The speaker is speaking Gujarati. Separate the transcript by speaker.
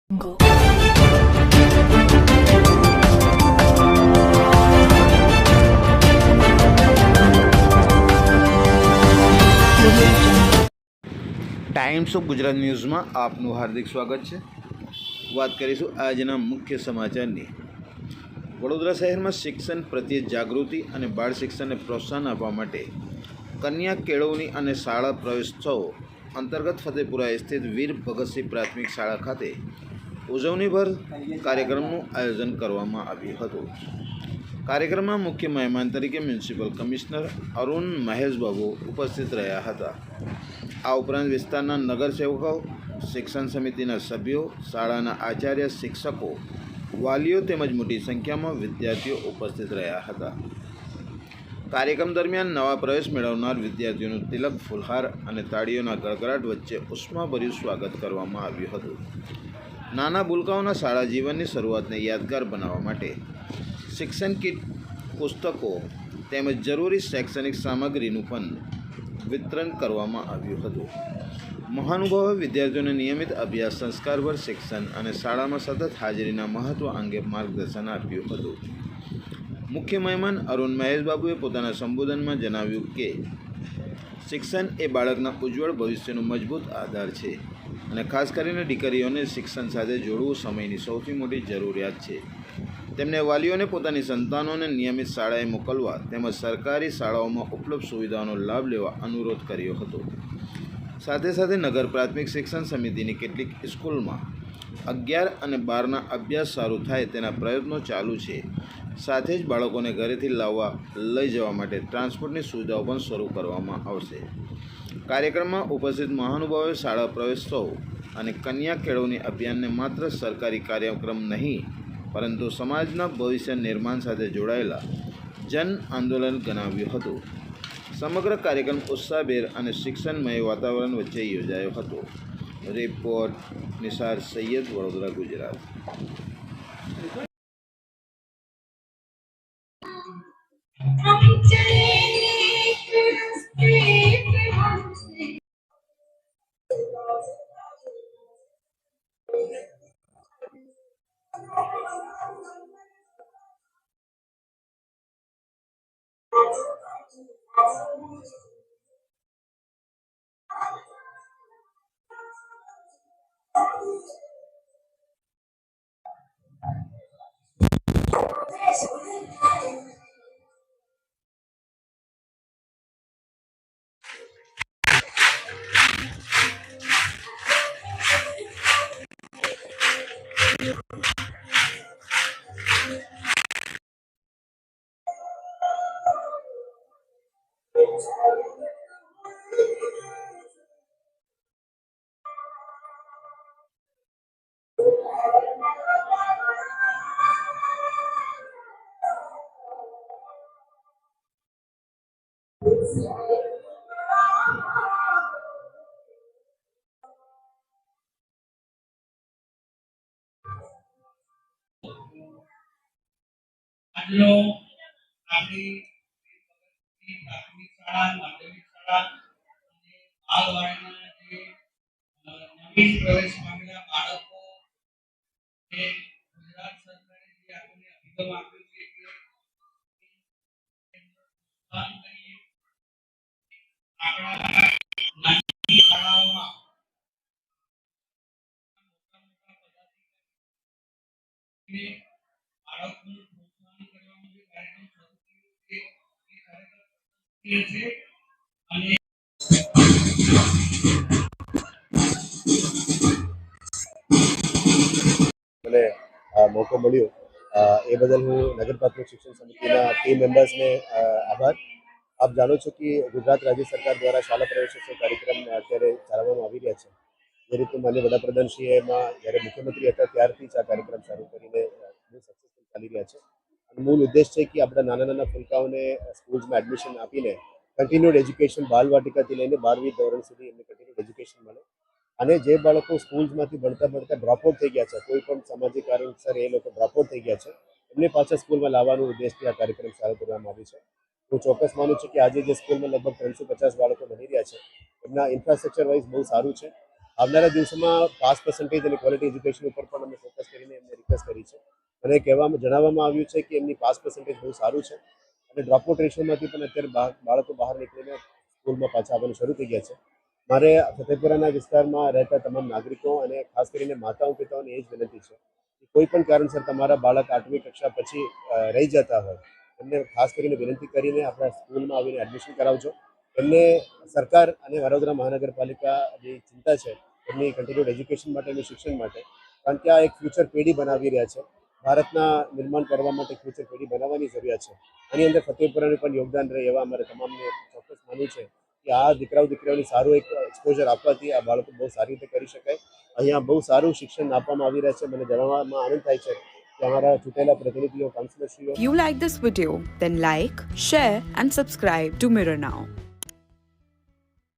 Speaker 1: Go.
Speaker 2: ટાઈમ્સ ઓફ ગુજરાત ન્યૂઝમાં આપનું હાર્દિક સ્વાગત છે। વાત કરીશું આજના મુખ્ય સમાચારની। વડોદરા શહેરમાં શિક્ષણ પ્રત્યે જાગૃતિ અને બાળ શિક્ષણને પ્રોત્સાહન આપવા માટે કન્યા કેળવણી અને શાળા પ્રવેશોત્સવ અંતર્ગત ફતેપુરા સ્થિત વીર ભગતસિંહ પ્રાથમિક શાળા ખાતે ઉજવણીભર કાર્યક્રમનું આયોજન કરવામાં આવ્યું હતું। કાર્યક્રમમાં મુખ્ય મહેમાન તરીકે મ્યુનિસિપલ કમિશનર અરુણ મહેશબાબુ ઉપસ્થિત રહ્યા હતા। આ ઉપરાંત વિસ્તારના નગરસેવકો, શિક્ષણ સમિતિના સભ્યો, શાળાના આચાર્ય, શિક્ષકો, વાલીઓ તેમજ મોટી સંખ્યામાં વિદ્યાર્થીઓ ઉપસ્થિત રહ્યા હતા। કાર્યક્રમ દરમિયાન નવા પ્રવેશ મેળવનાર વિદ્યાર્થીઓનું તિલક, ફૂલહાર અને તાળીઓના ગડગડાટ વચ્ચે ઉષ્માભર્યું સ્વાગત કરવામાં આવ્યું હતું। નાના ભૂલકાઓના શાળા જીવનની શરૂઆતને યાદગાર બનાવવા માટે શિક્ષણ કીટ, પુસ્તકો તેમજ જરૂરી શૈક્ષણિક સામગ્રીનું પણ વિતરણ કરવામાં આવ્યું હતું। મહાનુભાવોએ વિદ્યાર્થીઓને નિયમિત અભ્યાસ, સંસ્કારભર શિક્ષણ અને શાળામાં સતત હાજરીના મહત્ત્વ અંગે માર્ગદર્શન આપ્યું હતું। મુખ્ય મહેમાન અરુણ મહેશબાબુએ પોતાના સંબોધનમાં જણાવ્યું કે શિક્ષણ એ બાળકના ઉજ્જવળ ભવિષ્યનો મજબૂત આધાર છે અને ખાસ કરીને દીકરીઓને શિક્ષણ સાથે જોડવું સમયની સૌથી મોટી જરૂરિયાત છે। તેમણે વાલીઓને પોતાની સંતાનોને નિયમિત શાળાએ મોકલવા તેમજ સરકારી શાળાઓમાં ઉપલબ્ધ સુવિધાઓનો લાભ લેવા અનુરોધ કર્યો હતો। સાથે સાથે નગર પ્રાથમિક શિક્ષણ સમિતિની કેટલીક સ્કૂલમાં 11 અને 12ના અભ્યાસ સારું થાય તેના પ્રયત્નો ચાલુ છે। સાથે જ બાળકોને ઘરેથી લાવવા લઈ જવા માટે ટ્રાન્સપોર્ટની સુવિધાઓ પણ શરૂ કરવામાં આવશે। કાર્યક્રમમાં ઉપસ્થિત મહાનુભાવોએ શાળા પ્રવેશોત્સવ અને કન્યા કેળવણી અભિયાનને માત્ર સરકારી કાર્યક્રમ નહીં પરંતુ સમાજના ભવિષ્ય નિર્માણ સાથે જોડાયેલા જન આંદોલન ગણાવ્યું હતું। સમગ્ર કાર્યક્રમ ઉત્સાહભેર અને શિક્ષણમય વાતાવરણ વચ્ચે યોજાયો હતો। રિપોર્ટ નિસાર સૈયદ, વડોદરા, ગુજરાત।
Speaker 3: આજનો આપણી પ્રાથમિક શાળા, માધ્યમિક શાળા અને બાલવાડીના જે નવીન પ્રવેશ પામેલા બાળકો એ ગુજરાત સરકારે જે આપણને અભિગમ આપ્યો છે કે પ્રોત્સાહન કરીએ આપણા નાની શાળાઓમાં મોટા મોટા પદાધિકારીઓને બાળકોનું પ્રોત્સાહન કરવાનો જે કાર્યક્રમ શરૂ કર્યો છે એ ખરેખર છે અને
Speaker 4: મને મોકો મળ્યો એ બદલ હું નગર પ્રાથમિક શિક્ષણ સમિતિના ટીમ મેમ્બર્સને આભાર। આપ જાણો છો કે ગુજરાત રાજ્ય સરકાર દ્વારા શાળા પ્રવેશોત્સવ કાર્યક્રમ અત્યારે ચાલવામાં આવી રહ્યા છે। જે રીતે માન્ય વડાપ્રધાનશ્રીએ એમાં જ્યારે મુખ્યમંત્રી હતા ત્યારથી જ આ કાર્યક્રમ શરૂ કરીને બહુ સક્સેસફુલ ચાલી રહ્યા છે અને મૂળ ઉદ્દેશ છે કે આપણા નાના નાના ફૂલકાઓને સ્કૂલ્સમાં એડમિશન આપીને કન્ટિન્યુઅડ એજ્યુકેશન બાલવાટિકાથી લઈને 12મી ધોરણ સુધી એમને કન્ટિન્યુઅડ એજ્યુકેશન મળે અને જે બાળકો સ્કૂલ્સમાંથી ભણતા ડ્રોપઆઉટ થઈ ગયા છે, કોઈ પણ સામાજિક કારણસર એ લોકો ડ્રોપઆઉટ થઈ ગયા છે, એમને પાછા સ્કૂલમાં લાવવાનો ઉદ્દેશથી આ કાર્યક્રમ ચાલુ કરવામાં આવ્યો છે। હું ચોક્કસ માનું છું કે આજે જે સ્કૂલમાં લગભગ 350 બાળકો ભણી રહ્યા છે એમના ઇન્ફ્રાસ્ટ્રક્ચર વાઇઝ બહુ સારું છે। આવનારા દિવસોમાં પાસ પર્સન્ટેજ અને ક્વોલિટી એજ્યુકેશન ઉપર પણ અમે ફોકસ કરીને એમને રિક્વેસ્ટ કરી છે અને જણાવવામાં આવ્યું છે કે એમની પાસ પર્સન્ટેજ બહુ સારું છે અને ડ્રોપઆઉટ રેશિયોમાંથી પણ અત્યારે બાળકો બહાર નીકળીને સ્કૂલમાં પાછા આવવાનું શરૂ થઈ ગયા છે. મારે ફતેપુરાના વિસ્તારમાં રહેતા તમામ નાગરિકો અને ખાસ કરીને માતાઓ પિતાઓને એ જ વિનંતી છે કે કોઈ પણ કારણસર તમારા બાળક 8મી કક્ષા પછી રહી જતા હોય એમને ખાસ કરીને વિનંતી કરીને આપણા સ્કૂલમાં આવીને એડમિશન કરાવજો. એમને સરકાર અને વડોદરા મહાનગરપાલિકા જે ચિંતા છે એમની કન્ટિન્યુડ એજ્યુકેશન માટે અને શિક્ષણ માટે, કારણ કે આ એક ફ્યુચર પેઢી બનાવી રહ્યા છે. ભારતના નિર્માણ કરવા માટે ફ્યુચર પેઢી બનાવવાની જરૂરિયાત છે. આની અંદર ફતેપુરાનું પણ યોગદાન રહે એવા અમારે તમામને ચોક્કસ માનવું છે કે આ દીકરાઓની સારું એક એક્સપોઝર આપવાથી આ બાળકો બહુ સારી રીતે કરી શકાય. અહીંયા બહુ સારું શિક્ષણ આપવામાં આવી રહ્યા છે. મને જણાવવામાં આનંદ થાય છે કે અમારા ચૂંટેલા પ્રતિનિધિઓ કાઉન્સિલરશ્રીઓ.
Speaker 1: You like this video? Then like, share and subscribe to Mirror Now.